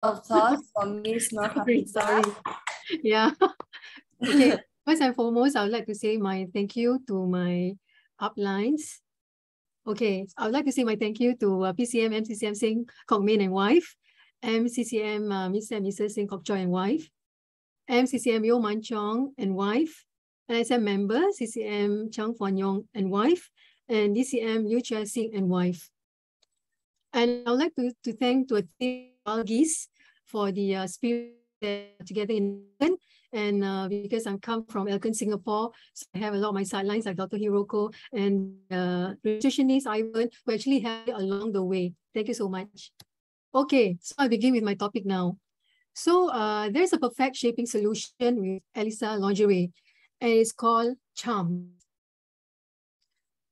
of thoughts for Miss Nur Sorry, sorry. Yeah. Okay. First and foremost, I would like to say my thank you to my uplines. Okay, I would like to say my thank you to PCM, MCCM Singh Kok Min and wife, MCCM Mr. and Mrs. Singh Kok Choi and wife, MCCM Yo Man Chong and wife, RSM member CCM Chang Fon Yong and wife, and DCM Liu Chia Singh and wife. And I would like to thank to a team Algis for the spirit together in Elken. And because I'm come from Elken, Singapore, so I have a lot of my sidelines like Dr. Hiroko and nutritionist Ivan who actually helped me along the way. Thank you so much. Okay, so I'll begin with my topic now. So there's a perfect shaping solution with Elisa lingerie, and it's called Charm.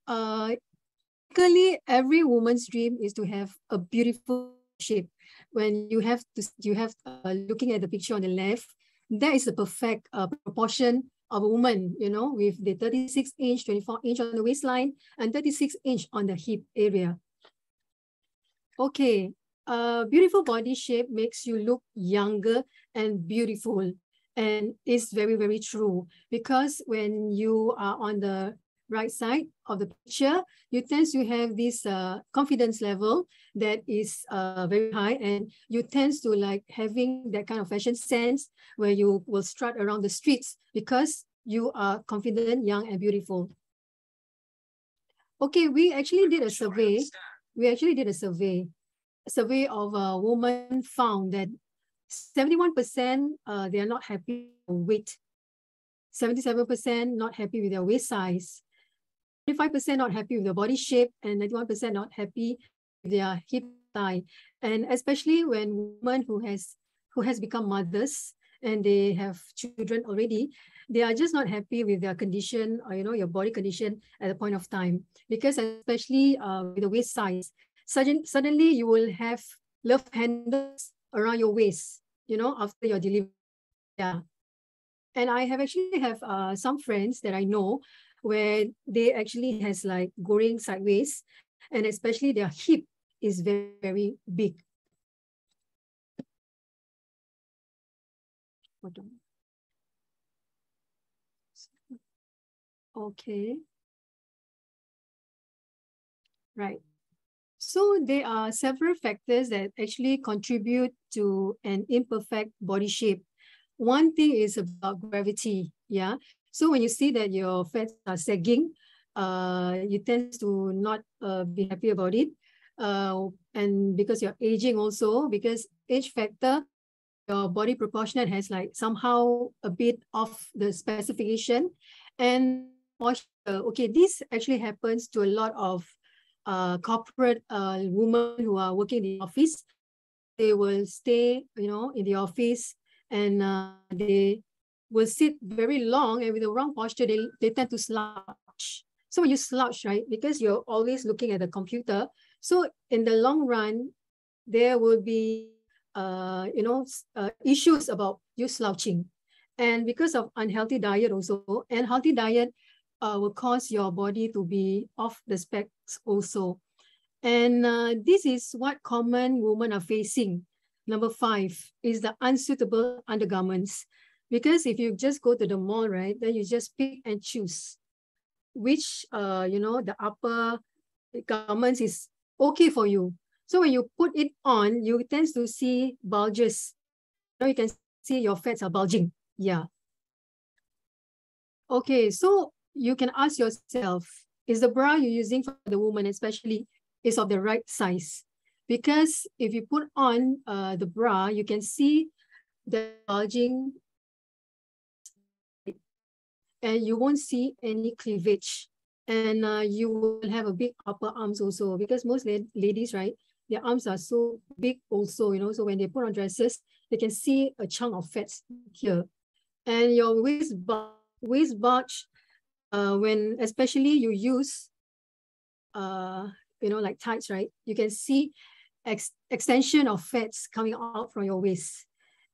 Basically, every woman's dream is to have a beautiful shape. When you have looking at the picture on the left, that is the perfect proportion of a woman, you know, with the 36-inch, 24-inch on the waistline, and 36-inch on the hip area. Okay, beautiful body shape makes you look younger and beautiful. And it's very, very true because when you are on the right side of the picture, you tend to have this confidence level that is very high, and you tend to like having that kind of fashion sense where you will strut around the streets because you are confident, young, and beautiful. Okay, we actually did a survey. A survey of a woman found that 71% they are not happy with weight, 77% not happy with their waist size, 25% not happy with their body shape, and 91% not happy with their hip thigh. And especially when women who has become mothers and they have children already, they are just not happy with their condition or, you know, your body condition at the point of time. Because especially with the waist size, suddenly you will have love handles around your waist, you know, after your delivery. Yeah. And I have some friends that I know where they actually has like going sideways, and especially their hip is very, very big. Okay. Right. So there are several factors that actually contribute to an imperfect body shape. One thing is about gravity. Yeah. So when you see that your fats are sagging, you tend to not be happy about it. And because you're aging also, because age factor, your body proportionate has like somehow a bit of the specification. And okay, this actually happens to a lot of corporate women who are working in the office. They will stay, you know, in the office, and they will sit very long, and with the wrong posture, they tend to slouch. So when you slouch, right, because you're always looking at the computer, so in the long run, there will be, issues about you slouching. And because of unhealthy diet also, and healthy diet will cause your body to be off the specs also. And this is what common women are facing. Number 5 is the unsuitable undergarments. Because if you just go to the mall, right, then you just pick and choose which, the upper garments is okay for you. So when you put it on, you tend to see bulges. You can see your fats are bulging. Yeah. Okay, so you can ask yourself, is the bra you're using for the woman especially is of the right size? Because if you put on the bra, you can see the bulging and you won't see any cleavage. And you will have a big upper arms also, because most ladies, right, their arms are so big also, you know, so when they put on dresses, they can see a chunk of fats here. And your waist bulge, when especially you use, like tights, right? You can see extension of fats coming out from your waist.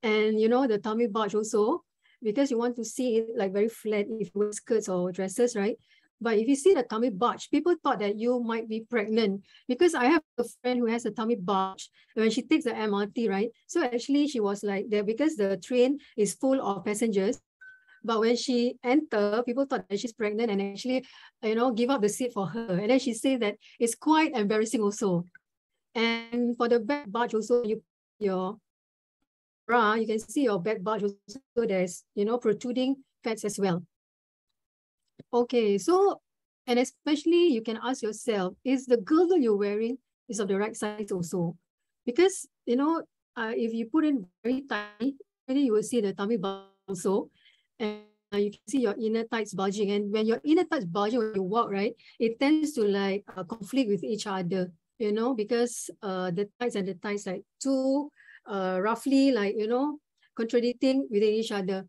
And, you know, the tummy bulge also, because you want to see it like very flat if you wear skirts or dresses, right? But if you see the tummy bulge, people thought that you might be pregnant, because I have a friend who has a tummy bulge when she takes the MRT, right? So actually she was like there because the train is full of passengers. But when she entered, people thought that she's pregnant and actually, give up the seat for her. And then she said that it's quite embarrassing also. And for the back bulge also, you your bra, you can see your back bulge also, there's, protruding fats as well. Okay, so, and especially you can ask yourself, is the girdle you're wearing is of the right size also? Because, if you put in very tight, you will see the tummy bulge also. And you can see your inner thighs bulging. And when your inner thighs bulging, when you walk, right, it tends to like conflict with each other, because the thighs and the thighs like two roughly like, contradicting within each other.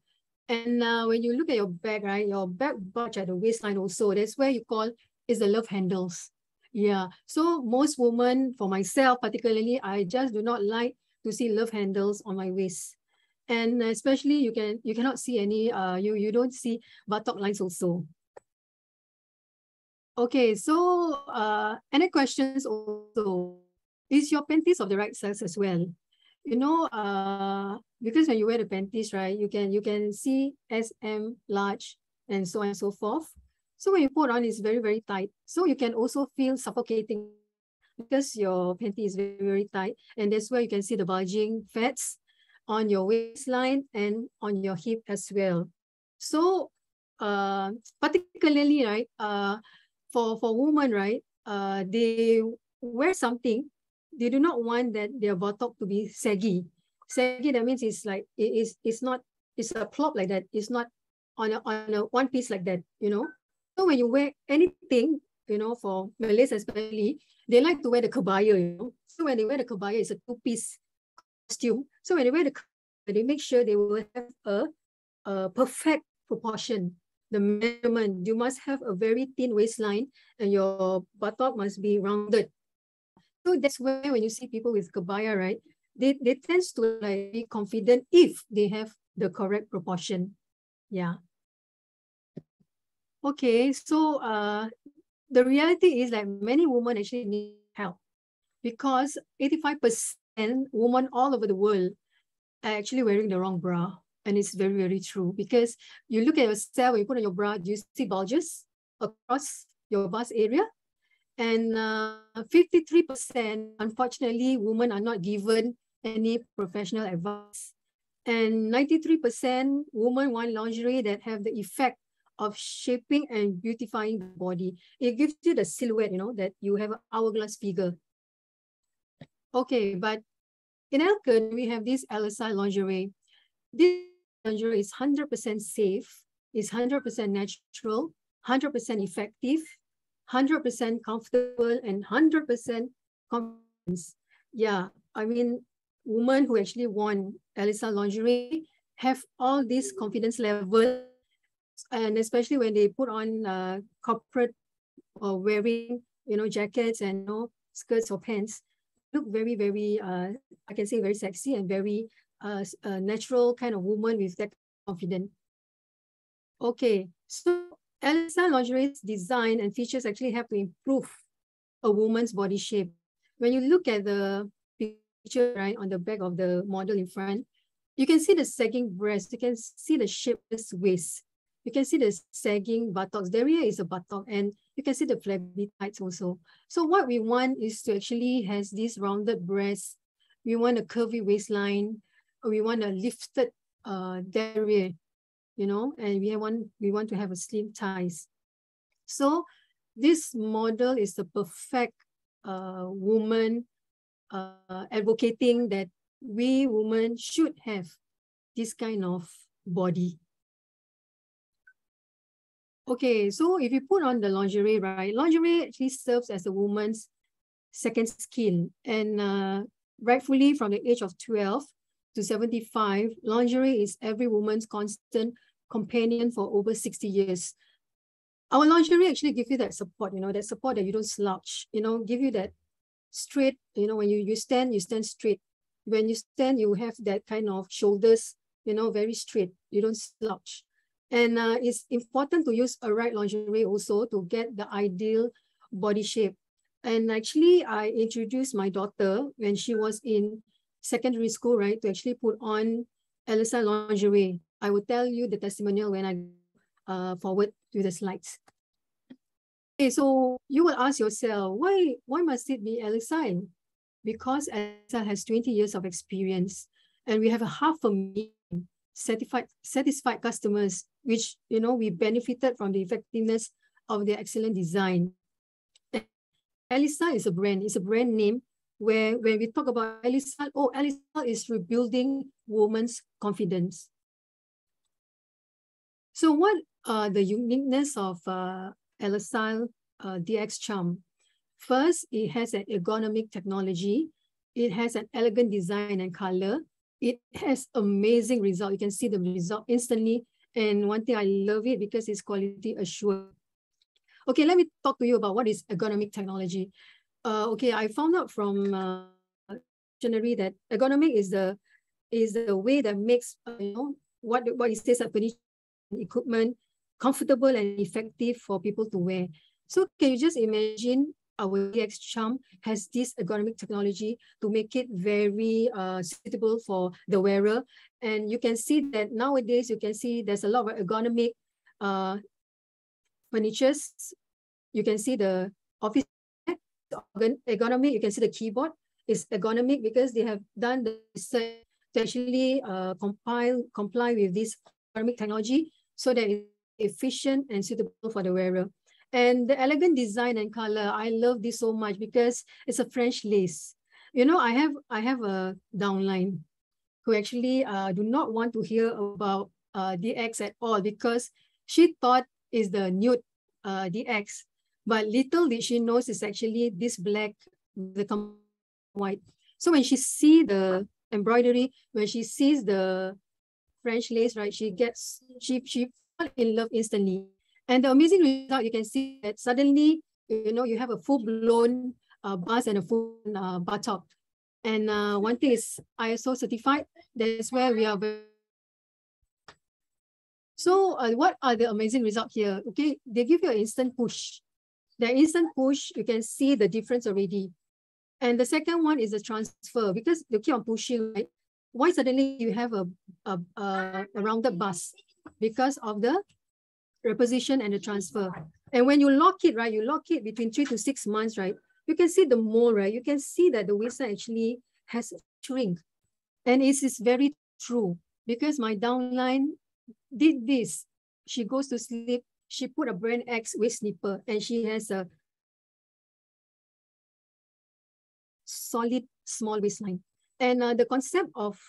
And when you look at your back, right, your back bulge at the waistline also, that's where you call is the love handles. Yeah. So most women, for myself particularly, I just do not like to see love handles on my waist. And especially you cannot see any you don't see buttock lines also. Okay, so any questions also? Is your panties of the right size as well? Because when you wear the panties, right, you can see SM, large, and so on and so forth. So when you put on, it's very, very tight. So you can also feel suffocating because your panty is very, very tight. And that's where you can see the bulging fats on your waistline and on your hip as well. So particularly, right, for women, right, they wear something, they do not want that their buttock to be saggy. Saggy, that means it's like it's not, it's a plop like that. It's not on a one piece like that, So when you wear anything, for Malays especially, they like to wear the kebaya, So when they wear the kebaya, it's a two-piece costume. So when they wear the kebaya, they make sure they will have a perfect proportion. The measurement, you must have a very thin waistline and your buttock must be rounded. So that's where when you see people with kebaya, right, they tend to like be confident if they have the correct proportion. Yeah. Okay, so the reality is that many women actually need help because 85% women all over the world are actually wearing the wrong bra. And it's very, very true because you look at yourself, when you put on your bra, do you see bulges across your bust area? And 53%, unfortunately, women are not given any professional advice. And 93% women want lingerie that have the effect of shaping and beautifying the body. It gives you the silhouette, that you have an hourglass figure. Okay, but in Elken, we have this LSI lingerie. This lingerie is 100% safe, is 100% natural, 100% effective, 100% comfortable, and 100% confidence. Yeah, I mean, women who actually want Elisa lingerie have all this confidence level, and especially when they put on corporate or wearing, jackets and skirts or pants, look very, very, I can say very sexy and very natural kind of woman with that confidence. Okay, so Elsa lingerie's design and features actually have to improve a woman's body shape. When you look at the picture, right, on the back of the model in front, you can see the sagging breast, you can see the shapeless waist, you can see the sagging buttocks. There is a buttock, and you can see the flabby tights also. So what we want is to actually has this rounded breast. We want a curvy waistline. We want a lifted derriere, and we want to have a slim thighs. So this model is the perfect woman advocating that we women should have this kind of body. Okay, so if you put on the lingerie, right, lingerie actually serves as a woman's second skin. And rightfully from the age of 12 to 75, lingerie is every woman's constant companion for over 60 years. Our lingerie actually give you that support, that support that you don't slouch, give you that straight, when you stand straight. When you stand, you have that kind of shoulders, very straight, you don't slouch. And it's important to use a right lingerie also to get the ideal body shape. And actually, I introduced my daughter when she was in secondary school, right, to actually put on LSI lingerie. I will tell you the testimonial when I forward to the slides. Okay, so you will ask yourself, why must it be LSI? Because LSI has 20 years of experience, and we have a 500,000 satisfied customers, which we benefited from the effectiveness of their excellent design. Elisa is a brand. It's a brand name where when we talk about Elisa, Elisa is rebuilding women's confidence. So what are the uniqueness of Elisa DX Charm? First, it has an ergonomic technology. It has an elegant design and color. It has amazing result. You can see the result instantly. And one thing I love it because it's quality assured. Okay, let me talk to you about what is ergonomic technology. Okay, I found out from dictionary that ergonomic is the way that makes what it says at furniture equipment comfortable and effective for people to wear. So can you just imagine our DX Charm has this ergonomic technology to make it very suitable for the wearer. And you can see that nowadays, you can see there's a lot of ergonomic furnitures. You can see the office ergonomic. You can see the keyboard is ergonomic because they have done the research to actually comply with this ergonomic technology so that it's efficient and suitable for the wearer. And the elegant design and color, I love this so much because it's a French lace. I have a downline who actually do not want to hear about DX at all because she thought is the nude DX. But little did she know it's actually this black, the white. So when she see the embroidery, when she sees the French lace, right, she fall in love instantly. And the amazing result, you can see that suddenly, you have a full-blown bust and a full buttock. And one thing is ISO certified. That's where we are. So what are the amazing results here? Okay, they give you an instant push. The instant push, you can see the difference already. And the second one is the transfer because you keep on pushing, right? Why suddenly you have a rounded bust? Because of the reposition and the transfer. And when you lock it, right, you lock it between 3 to 6 months, right? You can see the mold, right? You can see that the waistline actually has shrink. And it is very true because my downline did this. She goes to sleep. She put a brand X waist snipper and she has a solid small waistline. And the concept of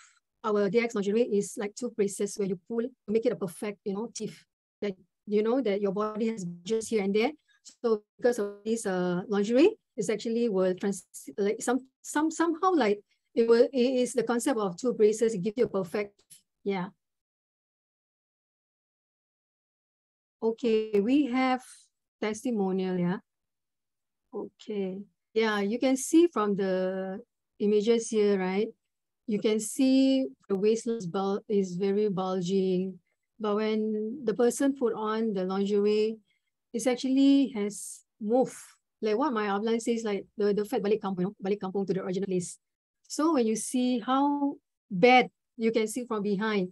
our DX lingerie is like 2 braces where you pull to make it a perfect, teeth that that your body has just here and there. So because of this lingerie, it's actually will somehow like it is the concept of 2 braces. It gives you a perfect, yeah. Okay, we have testimonial, yeah. Okay, yeah, you can see from the images here, right? You can see the waistline is very bulging, but when the person put on the lingerie, it actually has moved. Like what my outline says, like the fat balik kampung, balik kampung to the original place. So when you see how bad you can see from behind,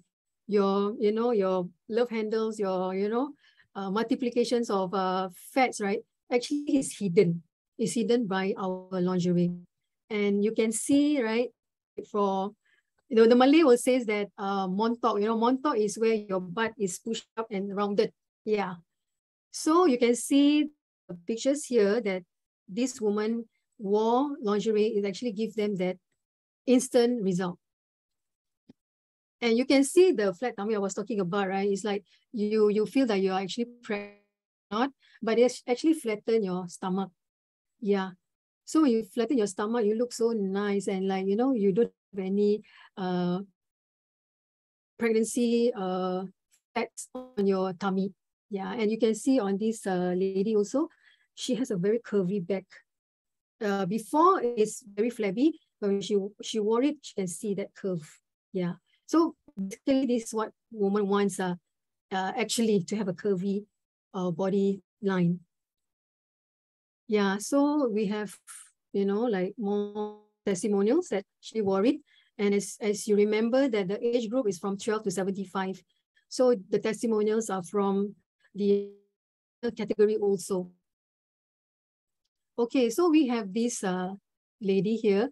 your love handles, your multiplications of fats, right? Actually, is hidden. It's hidden by our lingerie, and you can see, right, for the Malay will says that montok. Montok is where your butt is pushed up and rounded. Yeah. So you can see the pictures here that this woman wore lingerie. It actually gives them that instant result. And you can see the flat tummy I was talking about, right? It's like you feel that you're actually pregnant, but it's actually flatten your stomach. Yeah. So when you flatten your stomach, you look so nice and like, you don't have any pregnancy fats on your tummy. Yeah. And you can see on this lady also, she has a very curvy back. Before it's very flabby, but when she wore it, she can see that curve. Yeah. So basically, this is what woman wants. actually to have a curvy body line. Yeah, so we have, like more testimonials that she wore it. And as you remember that the age group is from 12 to 75. So the testimonials are from the category also. Okay, so we have this lady here.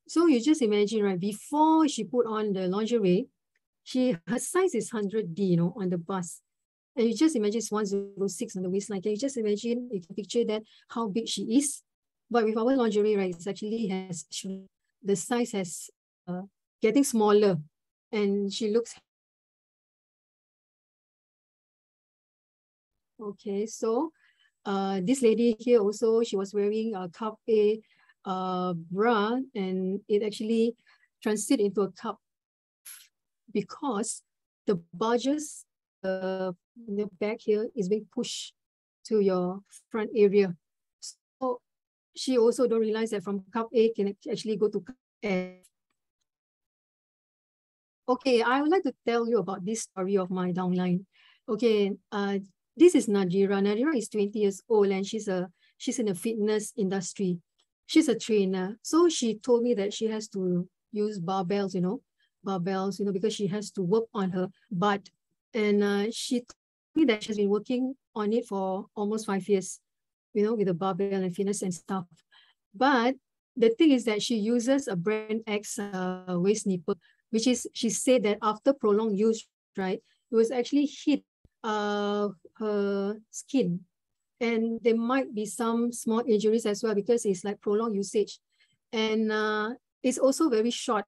So you just imagine, right, before she put on the lingerie, her size is 100D, on the bust. And you just imagine it's 106 on the waistline. Can you just imagine, you can picture that, how big she is? But with our lingerie, right, it's actually the size has getting smaller, and she looks. Okay, so this lady here also, she was wearing a cup A bra, and it actually transited into a cup because the bulges, the back here is being pushed to your front area. So she also don't realize that from cup A can actually go to cup F. Okay, I would like to tell you about this story of my downline. Okay, this is Nadira. Nadira is 20 years old and she's in the fitness industry. She's a trainer. So she told me that she has to use barbells, because she has to work on her butt. And she told me that she's been working on it for almost 5 years, with the barbell and fitness and stuff. But the thing is that she uses a brand X waist nipple, which is, she said that after prolonged use, right, it was actually hit her skin. And there might be some small injuries as well because it's like prolonged usage. And it's also very short.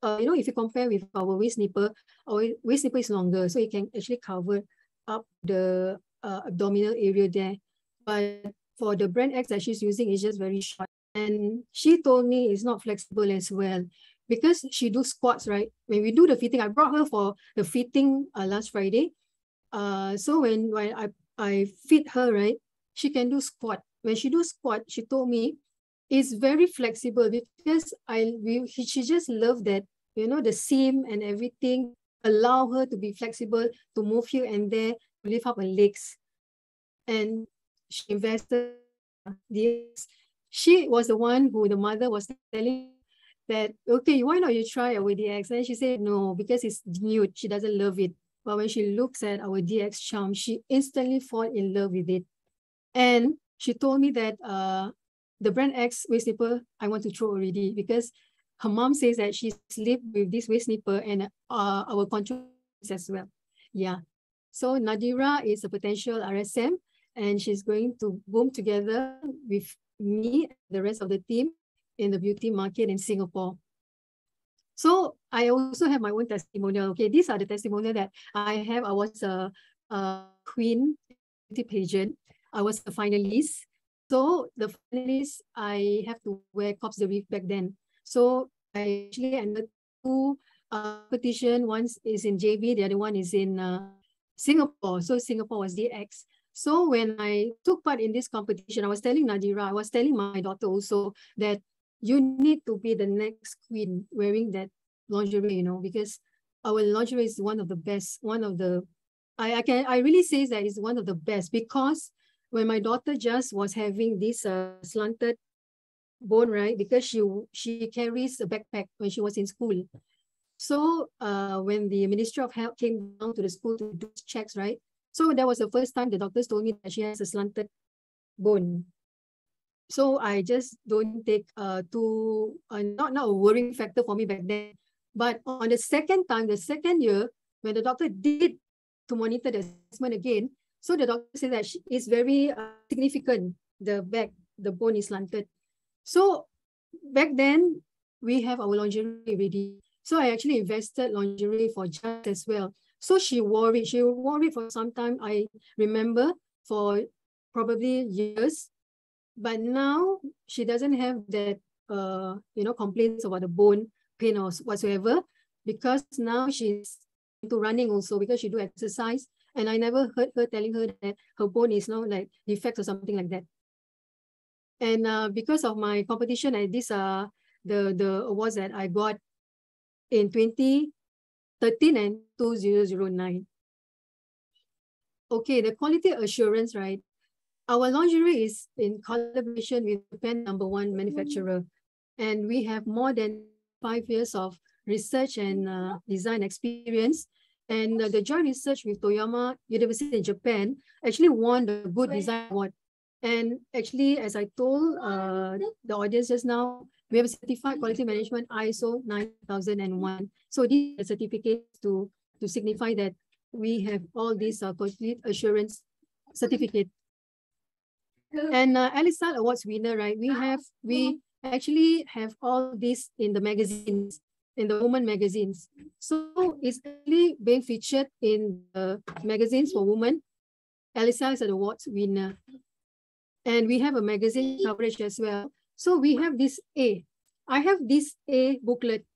If you compare with our waist nipple is longer, so it can actually cover up the abdominal area there. But for the brand X that she's using, it's just very short. And she told me it's not flexible as well because she do squats, right? When we do the fitting, I brought her for the fitting last Friday. So when I fit her, right, she can do squat. When she do squat, she told me it's very flexible because she just loved that, the seam and everything allow her to be flexible, to move here and there, to lift up her legs. And she invested. She was the one who the mother was telling that, okay, why not you try our DX? And she said no, because it's nude. She doesn't love it. But when she looks at our DX charm, she instantly fall in love with it. And she told me that the brand X waist nipple, I want to throw already because her mom says that she sleep with this waist nipple and our control as well. Yeah. So Nadira is a potential RSM and she's going to boom together with me and the rest of the team in the beauty market in Singapore. So I also have my own testimonial. Okay, these are the testimonial that I have. I was a queen beauty pageant. I was a finalist. So the finalist, I have to wear corps de reef back then. So I actually entered two competition. One is in JB, the other one is in Singapore. So Singapore was DX. So when I took part in this competition, I was telling Nadira, I was telling my daughter also that you need to be the next queen wearing that lingerie, because our lingerie is one of the best, I really say that it's one of the best because when my daughter just was having this slanted bone, right, because she carries a backpack when she was in school. So when the Ministry of Health came down to the school to do checks, right, so that was the first time the doctors told me that she has a slanted bone. So I just don't take not a worrying factor for me back then. But on the second time, the second year, when the doctor did to monitor the assessment again, so the doctor said that it's very significant, the bone is slanted. So back then, we have our lingerie ready. So I actually invested lingerie for Just as well. So she wore it. She wore it for some time. I remember for probably years. But now she doesn't have that, complaints about the bone pain or whatsoever, because now she's into running also because she do exercise. And I never heard her telling her that her bone is now like defect or something like that. And because of my competition and these are the awards that I got in 2013 and 2009. Okay, the quality assurance, right? Our lingerie is in collaboration with Japan #1 manufacturer, and we have more than 5 years of research and design experience. And the joint research with Toyama University in Japan actually won the Good Design Award. And actually, as I told the audience just now, we have a certified quality management ISO 9001. So these are certificates to signify that we have all these quality assurance certificate. And Alisal Awards winner, right? We actually have all this in the magazines, in the women magazines. So it's actually being featured in the magazines for women. Alisal is an awards winner. And we have a magazine coverage as well. So we have this A. I have this A booklet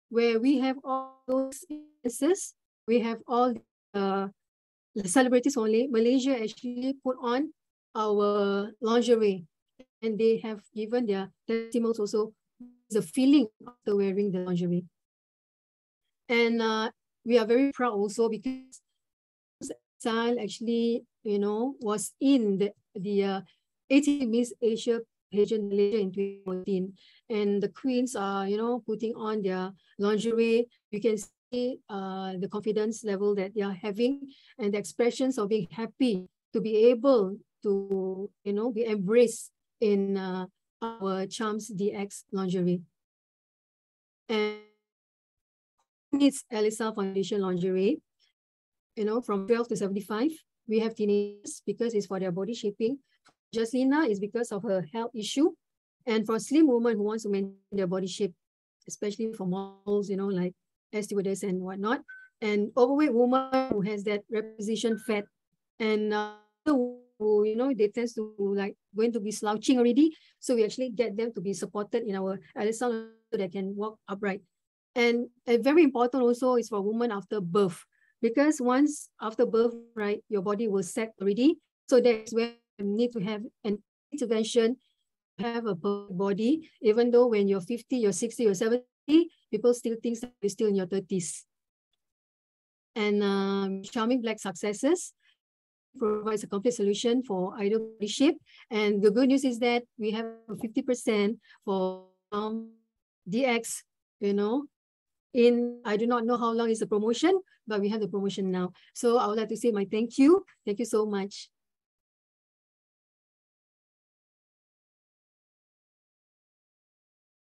where we have all those instances. We have all the celebrities only. Malaysia actually put on our lingerie, and they have given their testimonials also, the feeling after wearing the lingerie. And we are very proud also because style actually, was in the 80 Miss Asia pageant Malaysia in 2014. And the queens are, putting on their lingerie. You can see the confidence level that they are having and the expressions of being happy to be able to, be embraced in our Charms DX lingerie. And it's Elisa Foundation lingerie, from 12 to 75. We have teenagers because it's for their body shaping. Jaslina is because of her health issue. And for slim women who wants to maintain their body shape, especially for models, like air stewardess and whatnot. And overweight woman who has that reposition fat. And who, they tend to going to be slouching already. So we actually get them to be supported in our Elisa so they can walk upright. And very important also is for women after birth, because once after birth, right, your body will set already. So that's where you need to have an intervention, have a body, even though when you're 50, you're 60, you're 70, people still think that you're still in your 30s. And Charming Black Successes provides a complete solution for ideal body shape. And the good news is that we have 50% for DX, I do not know how long is the promotion, but we have the promotion now. So I would like to say my thank you. Thank you so much.